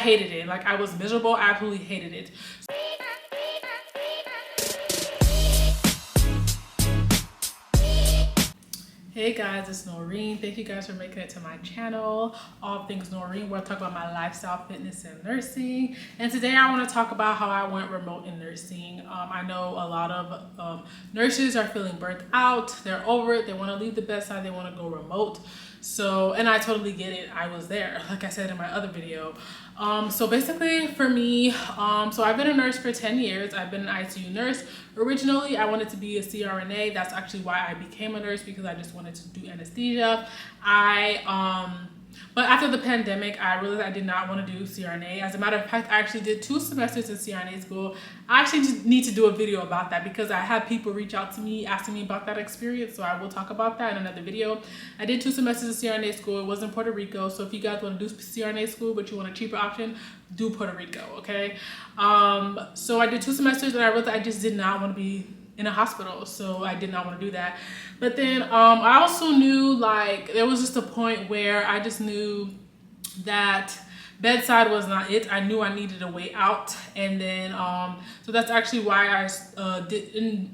hated it. Like I was miserable, I absolutely hated it. Hey guys, it's Noreen. Thank you guys for making it to my channel, All Things Noreen, where I talk about my lifestyle, fitness, and nursing. And today I want to talk about how I went remote in nursing. I know a lot of nurses are feeling burnt out. They're over it. They want to leave the bedside. They want to go remote. So, and I totally get it. I was there, like I said in my other video. So basically for me, so I've been a nurse for 10 years. I've been an ICU nurse. Originally, I wanted to be a CRNA. That's actually why I became a nurse, because I just wanted to do anesthesia. But after the pandemic, I realized I did not want to do CRNA. As a matter of fact, I actually did 2 semesters in CRNA school. I actually just need to do a video about that because I had people reach out to me asking me about that experience. So I will talk about that in another video. I did 2 semesters in CRNA school. It was in Puerto Rico. So if you guys want to do CRNA school, but you want a cheaper option, do Puerto Rico, okay? So I did 2 semesters and I realized I just did not want to be in a hospital, so I did not want to do that. But then I also knew, like, there was just a point where I just knew that bedside was not it. I knew I needed a way out. And then so that's actually why I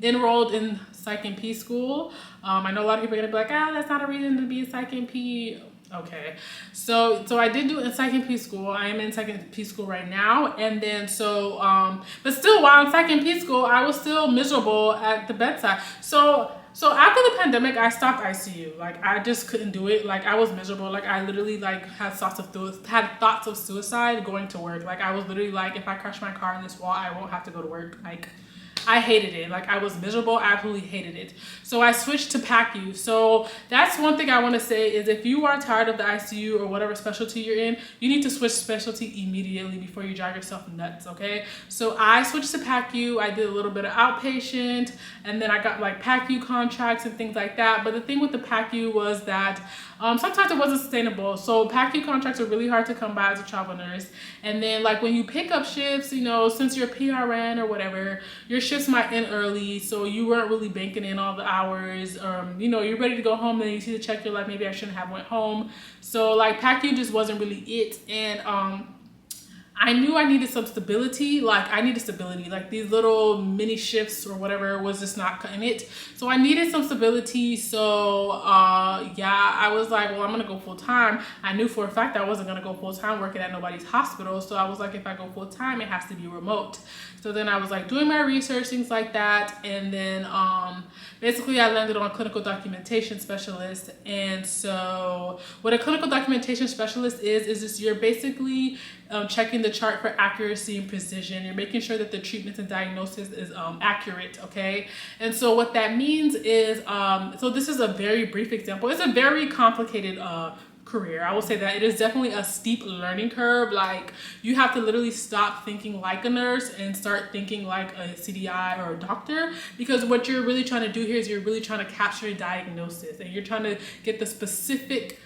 enrolled in Psych and P school. I know a lot of people are gonna be like, that's not a reason to be in Psych and P. Okay, so I did do it in Psych and P school. I am in Psych and P school right now. And then but still, while in Psych and P school, I was still miserable at the bedside. So after the pandemic, I stopped ICU. Like I just couldn't do it. Like I was miserable. Like I literally had thoughts of suicide going to work. Like I was literally like, if I crash my car in this wall, I won't have to go to work. Like I hated it. Like I was miserable, absolutely hated it. So I switched to PACU. So that's one thing I want to say is if you are tired of the ICU or whatever specialty you're in, you need to switch specialty immediately before you drive yourself nuts, okay? So I switched to PACU. I did a little bit of outpatient, and then I got like PACU contracts and things like that. But the thing with the PACU was that sometimes it wasn't sustainable. So PACU contracts are really hard to come by as a travel nurse. And then like when you pick up shifts, you know, since you're PRN or whatever, your shifts might end early, so you weren't really banking in all the hours. You know, you're ready to go home, then you see the check, you're like, maybe I shouldn't have went home. So like PACU just wasn't really it. And I knew I needed some stability. Like I needed stability. Like these little mini shifts or whatever was just not cutting it. So I needed some stability. So yeah, I was like, well, I'm gonna go full time. I knew for a fact I wasn't gonna go full time working at nobody's hospital. So I was like, if I go full time, it has to be remote. So then I was like doing my research, things like that. And then basically I landed on a clinical documentation specialist. And so what a clinical documentation specialist is just you're basically checking the chart for accuracy and precision. You're making sure that the treatments and diagnosis is accurate, okay? And so what that means is, so this is a very brief example. It's a very complicated career. I will say that it is definitely a steep learning curve. Like you have to literally stop thinking like a nurse and start thinking like a CDI or a doctor, because what you're really trying to do here is you're really trying to capture a diagnosis and you're trying to get the specific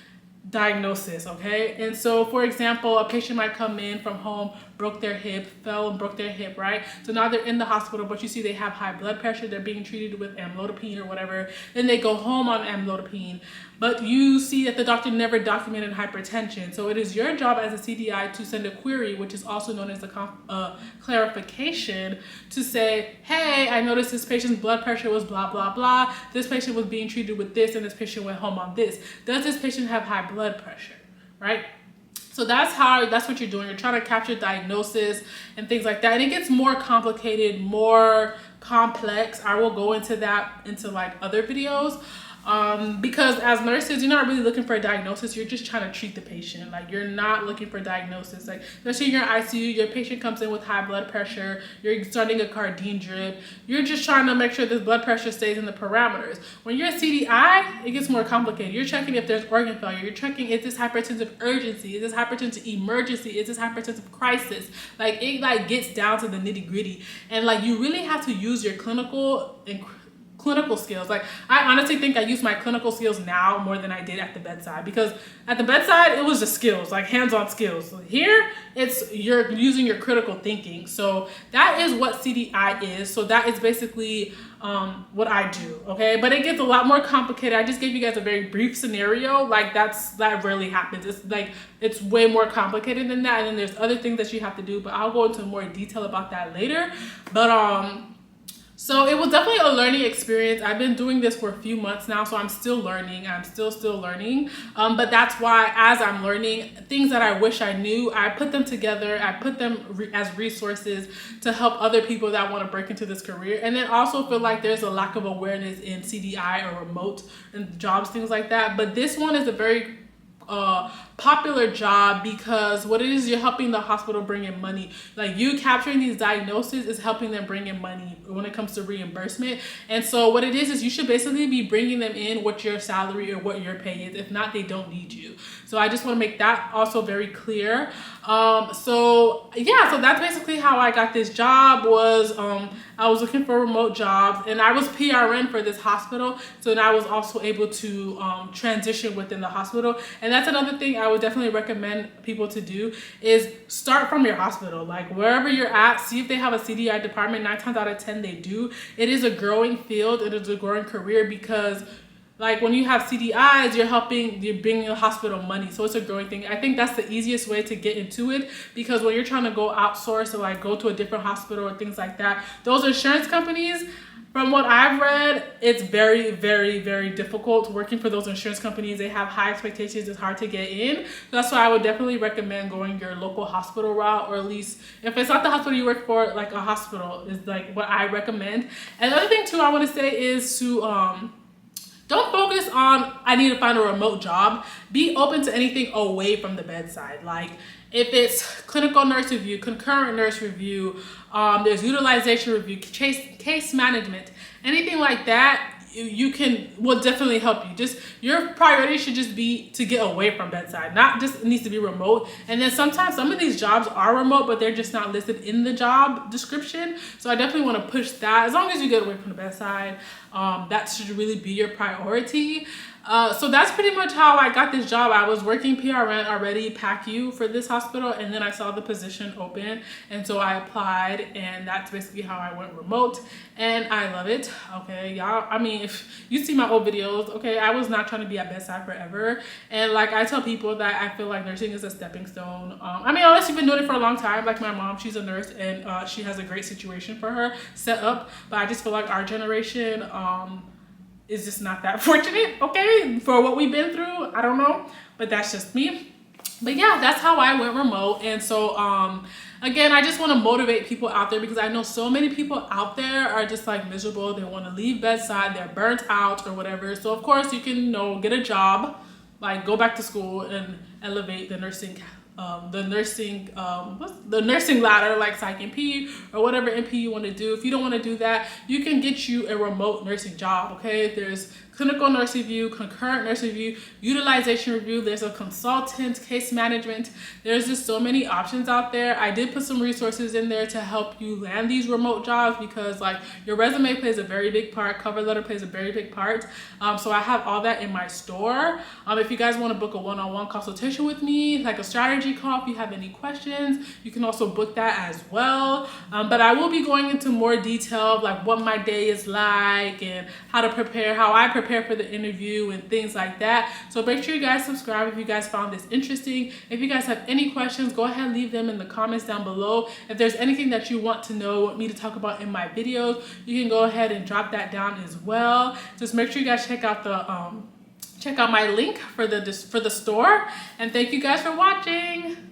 diagnosis, okay? And so for example, a patient might come in from home, broke their hip, fell and broke their hip, right? So now they're in the hospital, but you see they have high blood pressure, they're being treated with amlodipine or whatever, then they go home on amlodipine, but you see that the doctor never documented hypertension. So it is your job as a CDI to send a query, which is also known as a clarification, to say, hey, I noticed this patient's blood pressure was blah, blah, blah. This patient was being treated with this and this patient went home on this. Does this patient have high blood pressure, right? So that's what you're doing. You're trying to capture diagnosis and things like that. And it gets more complicated, more complex. I will go into that into like other videos. Because as nurses, you're not really looking for a diagnosis. You're just trying to treat the patient. Like you're not looking for a diagnosis. Like especially in your ICU, your patient comes in with high blood pressure. You're starting a cardine drip. You're just trying to make sure this blood pressure stays in the parameters. When you're a CDI, it gets more complicated. You're checking if there's organ failure. You're checking, is this hypertensive urgency? Is this hypertensive emergency? Is this hypertensive crisis? Like it like gets down to the nitty gritty. And like you really have to use your clinical and clinical skills. Like, I honestly think I use my clinical skills now more than I did at the bedside, because at the bedside it was just skills, like hands-on skills. Here it's you're using your critical thinking. So that is what CDI is. So that is basically what I do. Okay, but it gets a lot more complicated. I just gave you guys a very brief scenario. Like, that rarely happens. It's like, it's way more complicated than that, and then there's other things that you have to do, but I'll go into more detail about that later. But so it was definitely a learning experience. I've been doing this for a few months now, so I'm still learning. I'm still learning. But that's why, as I'm learning things that I wish I knew, I put them together. I put them as resources to help other people that want to break into this career. And then also feel like there's a lack of awareness in CDI or remote and jobs, things like that. But this one is a very popular job, because what it is, you're helping the hospital bring in money. Like, you capturing these diagnoses is helping them bring in money when it comes to reimbursement. And so what it is you should basically be bringing them in what your salary or what your pay is. If not, they don't need you. So I just want to make that also very clear. So yeah, so that's basically how I got this job. Was I was looking for remote jobs, and I was PRN for this hospital, so then I was also able to transition within the hospital. And that's another thing I would definitely recommend people to do, is start from your hospital. Like, wherever you're at, see if they have a CDI department. 9 times out of 10 they do. It is a growing field, it is a growing career, because like, when you have CDIs, you're bringing the hospital money. So it's a growing thing. I think that's the easiest way to get into it, because when you're trying to go outsource or like go to a different hospital or things like that, those insurance companies, from what I've read, it's very, very, very difficult working for those insurance companies. They have high expectations. It's hard to get in. So that's why I would definitely recommend going your local hospital route, or at least if it's not the hospital you work for, like a hospital is like what I recommend. And the other thing too I want to say is to don't focus on, I need to find a remote job. Be open to anything away from the bedside. Like, if it's clinical nurse review, concurrent nurse review, there's utilization review, case management, anything like that, will definitely help you. Just, your priority should just be to get away from bedside. Not just, it needs to be remote. And then sometimes some of these jobs are remote, but they're just not listed in the job description. So I definitely want to push that. As long as you get away from the bedside, that should really be your priority. So that's pretty much how I got this job. I was working PRN already, PACU, for this hospital, and then I saw the position open, and so I applied, and that's basically how I went remote, and I love it. Okay, y'all, I mean, if you see my old videos, okay, I was not trying to be at bedside forever, and like, I tell people that I feel like nursing is a stepping stone. I mean, unless you've been doing it for a long time, like my mom, she's a nurse, and she has a great situation for her set up, but I just feel like our generation, is just not that fortunate, okay, for what we've been through. I don't know, but that's just me. But yeah, that's how I went remote. And so again, I just want to motivate people out there, because I know so many people out there are just like miserable. They want to leave bedside, they're burnt out or whatever. So of course you can, get a job, like go back to school and elevate the nursing ladder, like Psych NP or whatever NP you want to do. If you don't want to do that, you can get you a remote nursing job. Okay, there's clinical nurse review, concurrent nurse review, utilization review, there's a consultant, case management. There's just so many options out there. I did put some resources in there to help you land these remote jobs, because like, your resume plays a very big part, cover letter plays a very big part. So I have all that in my store. If you guys want to book a one-on-one consultation with me, like a strategy call, if you have any questions, you can also book that as well. But I will be going into more detail of like what my day is like, and how to prepare, how I prepare for the interview and things like that. So make sure you guys subscribe if you guys found this interesting. If you guys have any questions, go ahead and leave them in the comments down below. If there's anything that you want to know, want me to talk about in my videos, you can go ahead and drop that down as well. Just make sure you guys check out my link for the store, and thank you guys for watching.